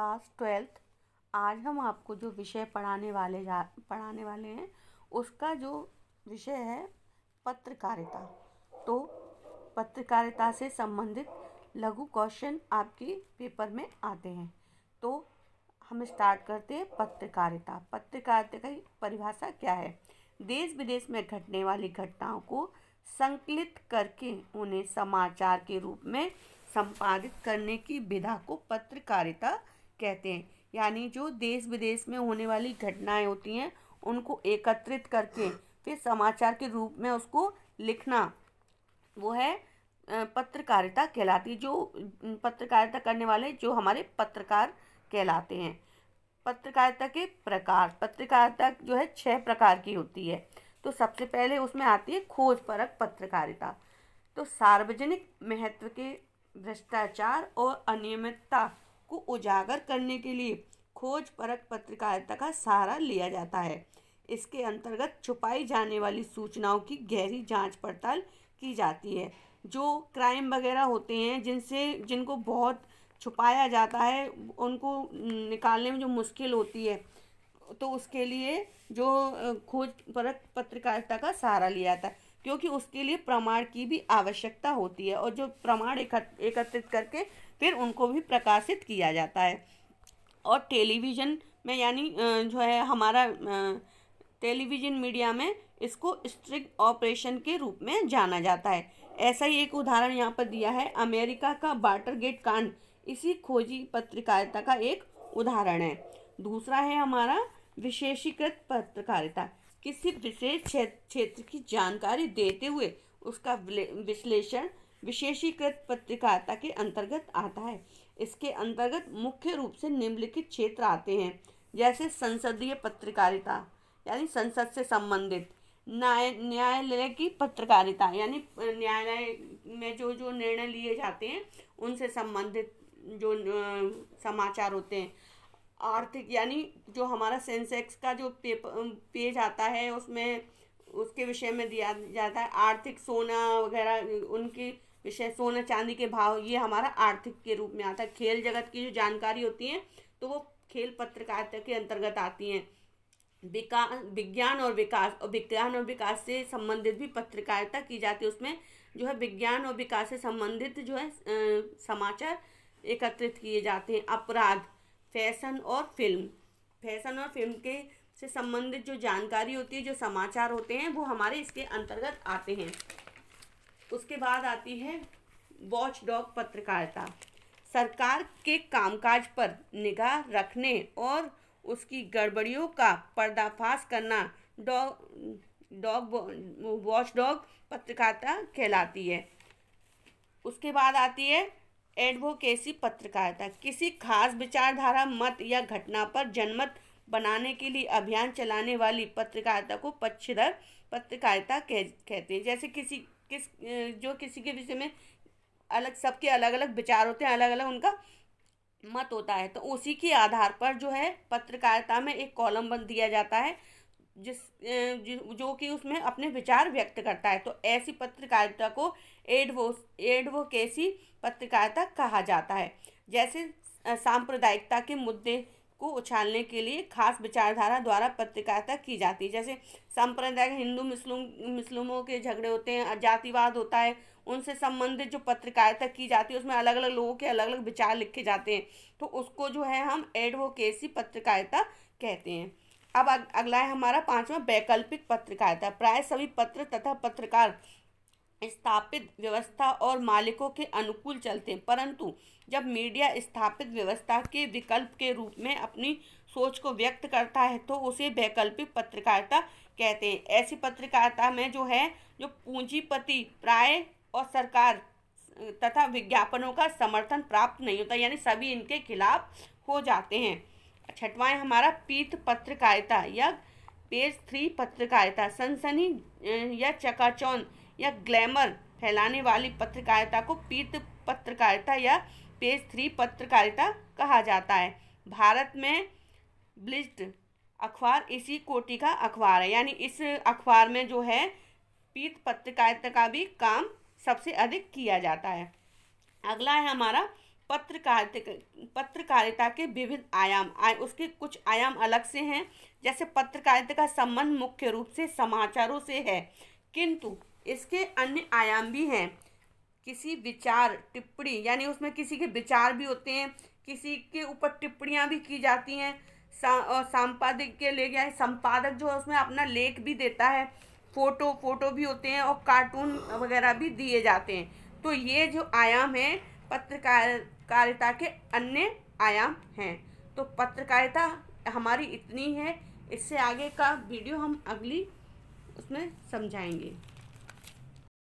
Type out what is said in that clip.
Class 12th। आज हम आपको जो विषय पढ़ाने वाले हैं उसका जो विषय है पत्रकारिता। तो पत्रकारिता से संबंधित लघु क्वेश्चन आपके पेपर में आते हैं। तो हम स्टार्ट करते हैं। पत्रकारिता की परिभाषा क्या है? देश विदेश में घटने वाली घटनाओं को संकलित करके उन्हें समाचार के रूप में संपादित करने की विधा को पत्रकारिता कहते हैं। यानी जो देश विदेश में होने वाली घटनाएं होती हैं उनको एकत्रित करके फिर समाचार के रूप में उसको लिखना, वो है पत्रकारिता कहलाती। जो पत्रकारिता करने वाले जो हमारे पत्रकार कहलाते हैं। पत्रकारिता के प्रकार, पत्रकारिता जो है 6 प्रकार की होती है। तो सबसे पहले उसमें आती है खोजपरक पत्रकारिता। तो सार्वजनिक महत्व के भ्रष्टाचार और अनियमितता को उजागर करने के लिए खोजपरक पत्रकारिता का सहारा लिया जाता है। इसके अंतर्गत छुपाई जाने वाली सूचनाओं की गहरी जांच पड़ताल की जाती है। जो क्राइम वगैरह होते हैं जिनको बहुत छुपाया जाता है, उनको निकालने में जो मुश्किल होती है, तो उसके लिए जो खोजपरक पत्रकारिता का सहारा लिया जाता है, क्योंकि उसके लिए प्रमाण की भी आवश्यकता होती है और जो प्रमाण एकत्रित करके फिर उनको भी प्रकाशित किया जाता है। और टेलीविज़न में यानी जो है हमारा टेलीविज़न मीडिया में इसको स्ट्रिंग ऑपरेशन के रूप में जाना जाता है। ऐसा ही एक उदाहरण यहाँ पर दिया है, अमेरिका का वाटरगेट कांड इसी खोजी पत्रकारिता का एक उदाहरण है। दूसरा है हमारा विशेषीकृत पत्रकारिता। किसी विशेष क्षेत्र की जानकारी देते हुए उसका विश्लेषण विशेषीकृत पत्रकारिता के अंतर्गत आता है। इसके अंतर्गत मुख्य रूप से निम्नलिखित क्षेत्र आते हैं, जैसे संसदीय पत्रकारिता यानी संसद से संबंधित, न्यायालय की पत्रकारिता यानी न्यायालय में जो जो निर्णय लिए जाते हैं उनसे संबंधित जो समाचार होते हैं। आर्थिक यानी जो हमारा सेंसेक्स का जो पेज आता है उसमें उसके विषय में दिया जाता है। आर्थिक, सोना वगैरह उनकी विषय, सोना चांदी के भाव, ये हमारा आर्थिक के रूप में आता है। खेल जगत की जो जानकारी होती है तो वो खेल पत्रकारिता के अंतर्गत आती हैं। विज्ञान और विकास से संबंधित भी पत्रकारिता की जाती है। उसमें जो है विज्ञान और विकास से संबंधित जो है समाचार एकत्रित किए जाते हैं। अपराध, फैशन और फिल्म के से संबंधित जो जानकारी होती है, जो समाचार होते हैं, वो हमारे इसके अंतर्गत आते हैं। उसके बाद आती है वॉच डॉग पत्रकारिता। सरकार के कामकाज पर निगाह रखने और उसकी गड़बड़ियों का पर्दाफाश करना वॉच डॉग पत्रकारिता कहलाती है। उसके बाद आती है एडवोकेसी पत्रकारिता। किसी खास विचारधारा, मत या घटना पर जनमत बनाने के लिए अभियान चलाने वाली पत्रकारिता को पक्षधर पत्रकारिता कहते हैं। जैसे किसी के विषय में सबके अलग अलग विचार होते हैं, अलग अलग उनका मत होता है, तो उसी के आधार पर जो है पत्रकारिता में एक कॉलम बंद दिया जाता है जो कि उसमें अपने विचार व्यक्त करता है। तो ऐसी पत्रकारिता को एडवोकेसी पत्रकारिता कहा जाता है। जैसे सांप्रदायिकता के मुद्दे को उछालने के लिए खास विचारधारा द्वारा पत्रकारिता की जाती है। जैसे सांप्रदायिक हिंदू मुस्लिमों के झगड़े होते हैं, जातिवाद होता है, उनसे संबंधित जो पत्रकारिता की जाती है उसमें अलग अलग लोगों के अलग अलग विचार लिखे जाते हैं, तो उसको जो है हम एडवोकेसी पत्रकारिता कहते हैं। अब अगला है हमारा 5वां वैकल्पिक पत्रकारिता। प्राय सभी पत्र तथा पत्रकार स्थापित व्यवस्था और मालिकों के अनुकूल चलते हैं, परंतु जब मीडिया स्थापित व्यवस्था के विकल्प के रूप में अपनी सोच को व्यक्त करता है तो उसे वैकल्पिक पत्रकारिता कहते हैं। ऐसी पत्रकारिता में जो है जो पूंजीपति, प्राय और सरकार तथा विज्ञापनों का समर्थन प्राप्त नहीं होता, यानी सभी इनके खिलाफ हो जाते हैं। 6वां है हमारा पीठ पत्रकारिता या पेज 3 पत्रकारिता। सनसनी या चकाचौंध या ग्लैमर फैलाने वाली पत्रकारिता को पीठ पत्रकारिता या पेज 3 पत्रकारिता कहा जाता है। भारत में ब्लिज्ड अखबार इसी कोटि का अखबार है, यानी इस अखबार में जो है पीठ पत्रकारिता का भी काम सबसे अधिक किया जाता है। अगला है हमारा पत्रकारिता के विविध आयाम उसके कुछ आयाम अलग से हैं। जैसे पत्रकारिता का संबंध मुख्य रूप से समाचारों से है, किंतु इसके अन्य आयाम भी हैं। किसी विचार टिप्पणी, यानी उसमें किसी के विचार भी होते हैं, किसी के ऊपर टिप्पणियां भी की जाती हैं। संपादक के ले गया है, संपादक जो है उसमें अपना लेख भी देता है, फोटो भी होते हैं और कार्टून वगैरह भी दिए जाते हैं। तो ये जो आयाम है पत्रकारिता के अन्य आयाम हैं। तो पत्रकारिता हमारी इतनी है, इससे आगे का वीडियो हम अगली उसमें समझाएंगे।